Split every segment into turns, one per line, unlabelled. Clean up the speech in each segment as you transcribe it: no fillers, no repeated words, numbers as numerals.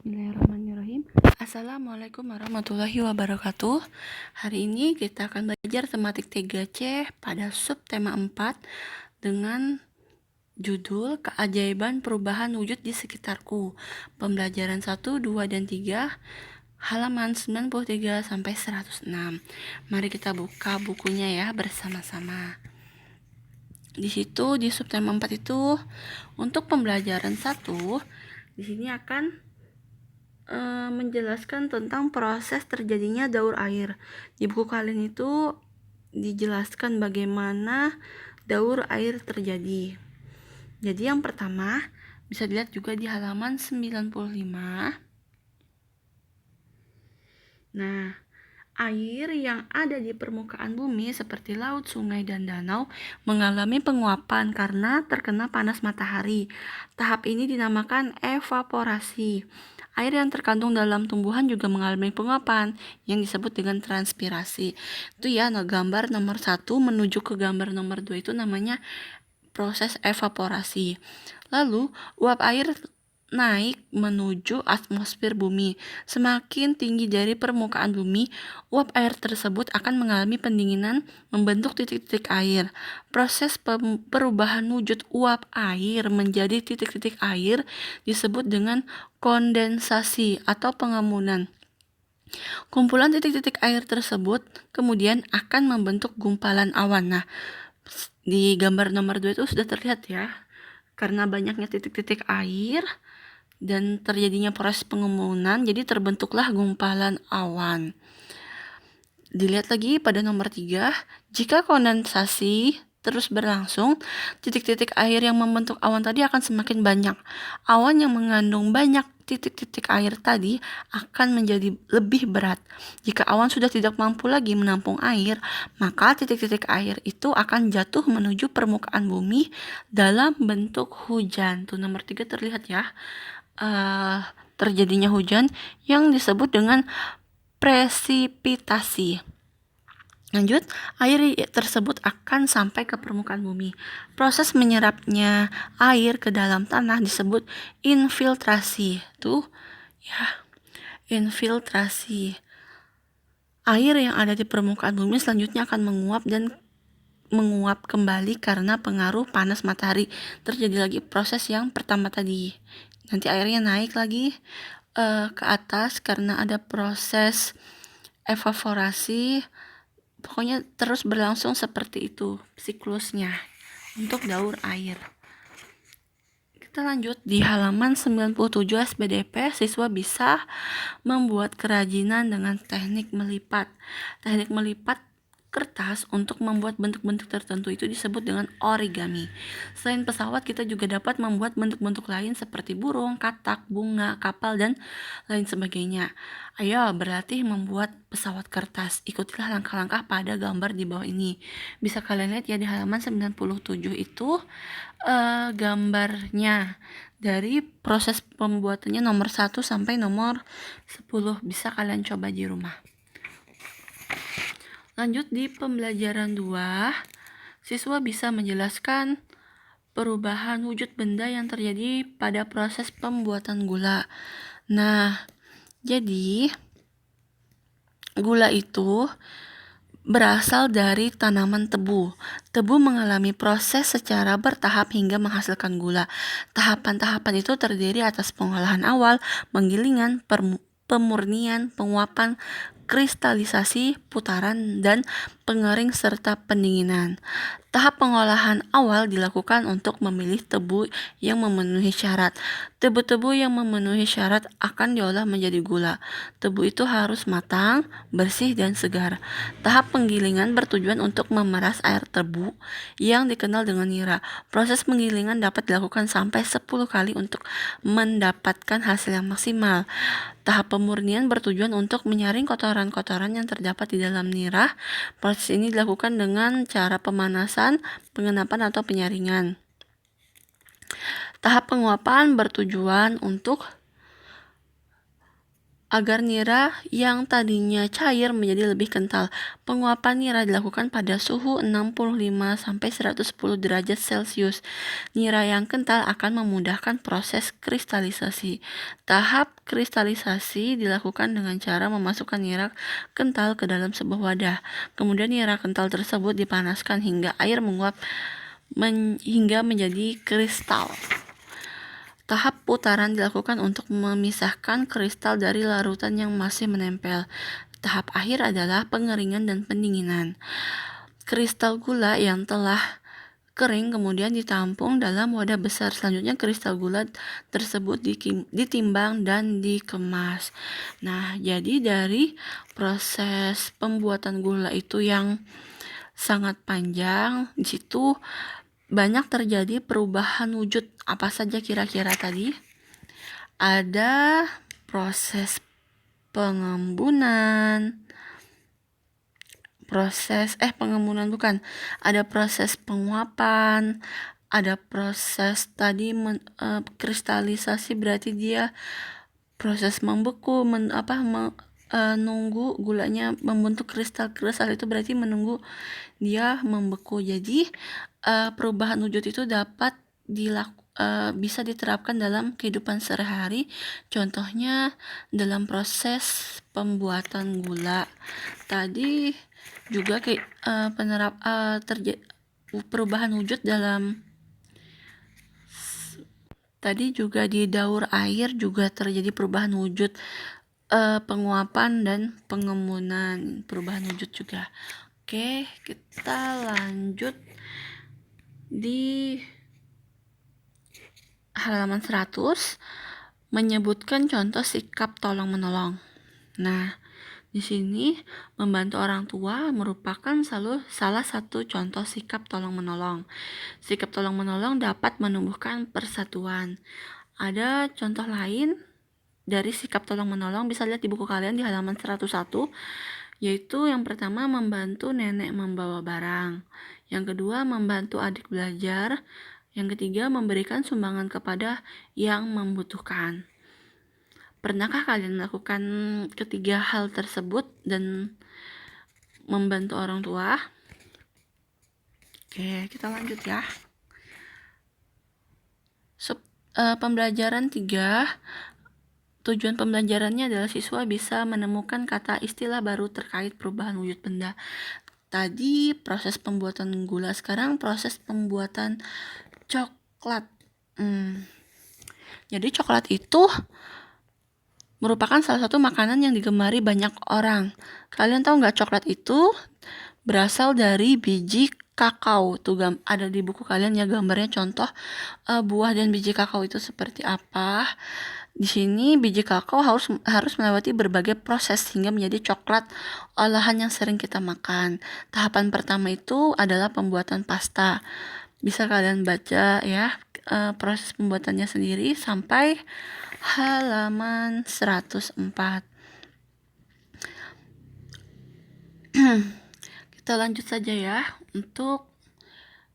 Bismillahirrahmanirrahim. Assalamualaikum warahmatullahi wabarakatuh. Hari ini kita akan belajar tematik 3C pada subtema 4 dengan judul Keajaiban Perubahan Wujud di Sekitarku. Pembelajaran 1, 2, dan 3 halaman 93 sampai 106. Mari kita buka bukunya ya bersama-sama. Di situ di subtema 4 itu untuk pembelajaran 1 di sini akan menjelaskan tentang proses terjadinya daur air. Di buku kalian itu dijelaskan bagaimana daur air terjadi. Jadi yang pertama bisa dilihat juga di halaman 95. Nah, air yang ada di permukaan bumi seperti laut, sungai, dan danau mengalami penguapan karena terkena panas matahari. Tahap ini dinamakan evaporasi. Air yang terkandung dalam tumbuhan juga mengalami penguapan yang disebut dengan transpirasi. Itu ya, gambar nomor 1 menuju ke gambar nomor 2 itu namanya proses evaporasi. Lalu, uap air naik menuju atmosfer bumi. Semakin tinggi dari permukaan bumi, uap air tersebut akan mengalami pendinginan membentuk titik-titik air. Proses perubahan wujud uap air menjadi titik-titik air disebut dengan kondensasi atau pengemunan. Kumpulan titik-titik air tersebut kemudian akan membentuk gumpalan awan. Nah, di gambar nomor 2 itu sudah terlihat ya, karena banyaknya titik-titik air dan terjadinya proses pengemunan, jadi terbentuklah gumpalan awan. Dilihat lagi pada nomor 3, jika kondensasi terus berlangsung, titik-titik air yang membentuk awan tadi akan semakin banyak. Awan yang mengandung banyak titik-titik air tadi akan menjadi lebih berat. Jika awan sudah tidak mampu lagi menampung air, maka titik-titik air itu akan jatuh menuju permukaan bumi dalam bentuk hujan. Tuh nomor 3 terlihat ya. Terjadinya hujan yang disebut dengan presipitasi. Lanjut, air tersebut akan sampai ke permukaan bumi. Proses menyerapnya air ke dalam tanah disebut infiltrasi. Tuh, ya, infiltrasi. Air yang ada di permukaan bumi selanjutnya akan menguap kembali karena pengaruh panas matahari. Terjadi lagi proses yang pertama tadi. Nanti airnya naik lagi ke atas karena ada proses evaporasi. Pokoknya terus berlangsung seperti itu siklusnya untuk daur air. Kita lanjut di halaman 97 SPDP, siswa bisa membuat kerajinan dengan teknik melipat. Teknik melipat kertas untuk membuat bentuk-bentuk tertentu itu disebut dengan origami. Selain pesawat, kita juga dapat membuat bentuk-bentuk lain seperti burung, katak, bunga, kapal, dan lain sebagainya. Ayo berlatih membuat pesawat kertas. Ikutilah langkah-langkah pada gambar di bawah ini. Bisa kalian lihat ya di halaman 97 itu gambarnya dari proses pembuatannya nomor 1 sampai nomor 10. Bisa kalian coba di rumah. Lanjut di pembelajaran 2, siswa bisa menjelaskan perubahan wujud benda yang terjadi pada proses pembuatan gula. Nah, jadi gula itu berasal dari tanaman tebu. Tebu mengalami proses secara bertahap hingga menghasilkan gula. Tahapan-tahapan itu terdiri atas pengolahan awal, penggilingan, pemurnian, penguapan, kristalisasi, putaran, dan pengering serta pendinginan. Tahap pengolahan awal dilakukan untuk memilih tebu yang memenuhi syarat. Tebu-tebu yang memenuhi syarat akan diolah menjadi gula. Tebu itu harus matang, bersih, dan segar. Tahap penggilingan bertujuan untuk memeras air tebu yang dikenal dengan nira. Proses penggilingan dapat dilakukan sampai 10 kali untuk mendapatkan hasil yang maksimal. Tahap pemurnian bertujuan untuk menyaring kotoran-kotoran yang terdapat di dalam nira. Proses ini dilakukan dengan cara pemanasan, pengenapan, atau penyaringan. Tahap penguapan bertujuan untuk agar nira yang tadinya cair menjadi lebih kental. Penguapan nira dilakukan pada suhu 65-110 derajat Celcius. Nira yang kental akan memudahkan proses kristalisasi. Tahap kristalisasi dilakukan dengan cara memasukkan nira kental ke dalam sebuah wadah. Kemudian nira kental tersebut dipanaskan hingga air menguap hingga menjadi kristal. Tahap putaran dilakukan untuk memisahkan kristal dari larutan yang masih menempel. Tahap akhir adalah pengeringan dan pendinginan. Kristal gula yang telah kering kemudian ditampung dalam wadah besar. Selanjutnya kristal gula tersebut ditimbang dan dikemas. Nah, jadi dari proses pembuatan gula itu yang sangat panjang, di situ banyak terjadi perubahan wujud. Apa saja kira-kira tadi? Ada proses pengembunan, ada proses penguapan, ada proses tadi kristalisasi, berarti dia proses membeku, nunggu gulanya membentuk kristal-kristal, itu berarti menunggu dia membeku. Jadi perubahan wujud itu dapat bisa diterapkan dalam kehidupan sehari-hari. Contohnya dalam proses pembuatan gula. Tadi juga perubahan wujud tadi juga di daur air juga terjadi perubahan wujud, penguapan dan pengembunan, perubahan wujud juga. Oke, kita lanjut di halaman 100, menyebutkan contoh sikap tolong-menolong. Nah, di sini membantu orang tua merupakan salah satu contoh sikap tolong-menolong. Sikap tolong-menolong dapat menumbuhkan persatuan. Ada contoh lain dari sikap tolong-menolong, bisa lihat di buku kalian di halaman 101, yaitu yang pertama membantu nenek membawa barang, yang kedua membantu adik belajar, yang ketiga memberikan sumbangan kepada yang membutuhkan. Pernahkah kalian melakukan ketiga hal tersebut dan membantu orang tua? Oke, kita lanjut ya. Pembelajaran 3. Tujuan pembelajarannya adalah siswa bisa menemukan kata istilah baru terkait perubahan wujud benda. Tadi proses pembuatan gula, sekarang proses pembuatan coklat. Jadi coklat itu merupakan salah satu makanan yang digemari banyak orang. Kalian tahu nggak coklat itu berasal dari biji kakao? Tuh ada di buku kalian ya gambarnya, contoh buah dan biji kakao itu seperti apa. Di sini biji kakao harus melewati berbagai proses hingga menjadi coklat olahan yang sering kita makan. Tahapan pertama itu adalah pembuatan pasta. Bisa kalian baca ya proses pembuatannya sendiri sampai halaman 104. Kita lanjut saja ya. Untuk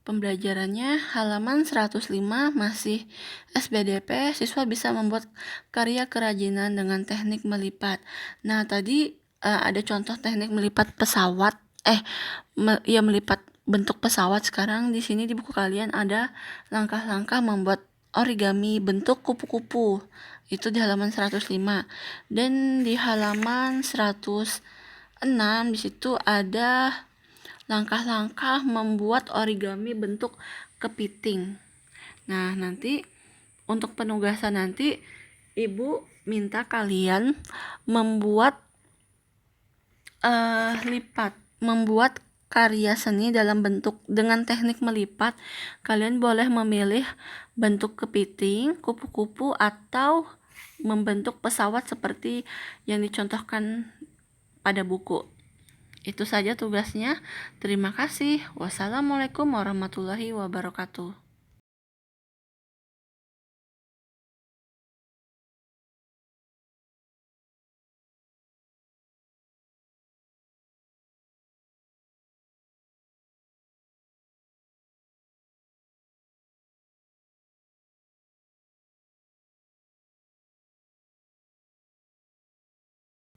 pembelajarannya halaman 105 masih SBDP, siswa bisa membuat karya kerajinan dengan teknik melipat. Nah, tadi ada contoh teknik melipat pesawat, melipat bentuk pesawat. Sekarang di sini di buku kalian ada langkah-langkah membuat origami bentuk kupu-kupu. Itu di halaman 105. Dan di halaman 106 di situ ada langkah-langkah membuat origami bentuk kepiting. Nah, nanti untuk penugasan nanti Ibu minta kalian membuat membuat karya seni dalam bentuk dengan teknik melipat. Kalian boleh memilih bentuk kepiting, kupu-kupu, atau membentuk pesawat seperti yang dicontohkan pada buku. Itu saja tugasnya. Terima kasih. Wassalamualaikum warahmatullahi wabarakatuh.